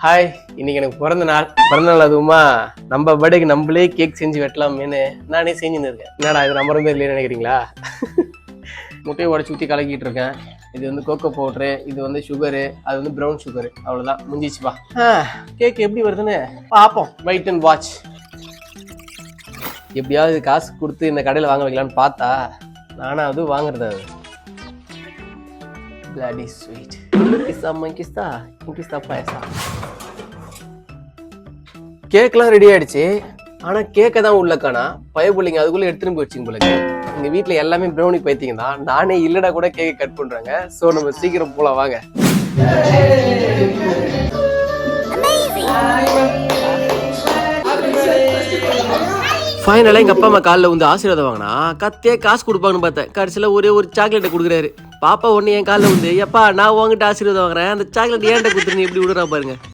Hi, இன்னைக்கு எனக்கு பிறந்த நாள் அதுவுமா நம்ம பர்த்டேக்கு நம்மளே கேக் செஞ்சு வெட்டலாமேன்னு நானே செஞ்சுன்னு இருக்கேன். என்னடா இது நம்ம ரொம்ப இல்லைன்னு நினைக்கிறீங்களா? முட்டையை உடச்சி ஊற்றி கலக்கிட்டு இருக்கேன். இது வந்து கோகோ பவுட்ரு, இது வந்து சுகரு, அது வந்து ப்ரௌன் சுகரு. அவ்வளோதான், முடிஞ்சிச்சுப்பா. கேக் எப்படி வருதுன்னு பார்ப்போம். Wait and watch. எப்படியாவது காசு கொடுத்து இந்த கடையில் வாங்க வைக்கலான்னு பார்த்தா நானும் அது வாங்குறது. அது bloody sweet. கிஸ்தா பாயசா. கேக்லாம் ரெடி ஆயிடுச்சு. ஆனா கேக்கை தான் உள்ள காணா. பயப்புள்ளிங்க அதுக்குள்ள எடுத்துன்னு போயிடுச்சிங்க போல. எங்க வீட்டுல எல்லாமே ப்ரௌனி பைத்தியம் தான். நானே இல்லடா கூட கேக் கட் பண்றாங்க. சோ நம்ம சீக்கிரம் போலாம் வாங்க. ஃபைனலாக எங்கள் அப்பா அம்மா காலில் வந்து ஆசீர்வாதம் வாங்கினா கத்தே காசு கொடுப்பாங்கன்னு பார்த்தேன். கடைசியில் ஒரே ஒரு சாக்லேட்டை கொடுக்குறாரு. பாப்பா ஒன்று என் காலில் வந்து எப்பா நான் உங்ககிட்ட ஆசீர்வாதம் வாங்குறேன், அந்த சாக்லேட் ஏன்ட்ட கொடுத்துருங்க எப்படி விடுறா பாருங்க.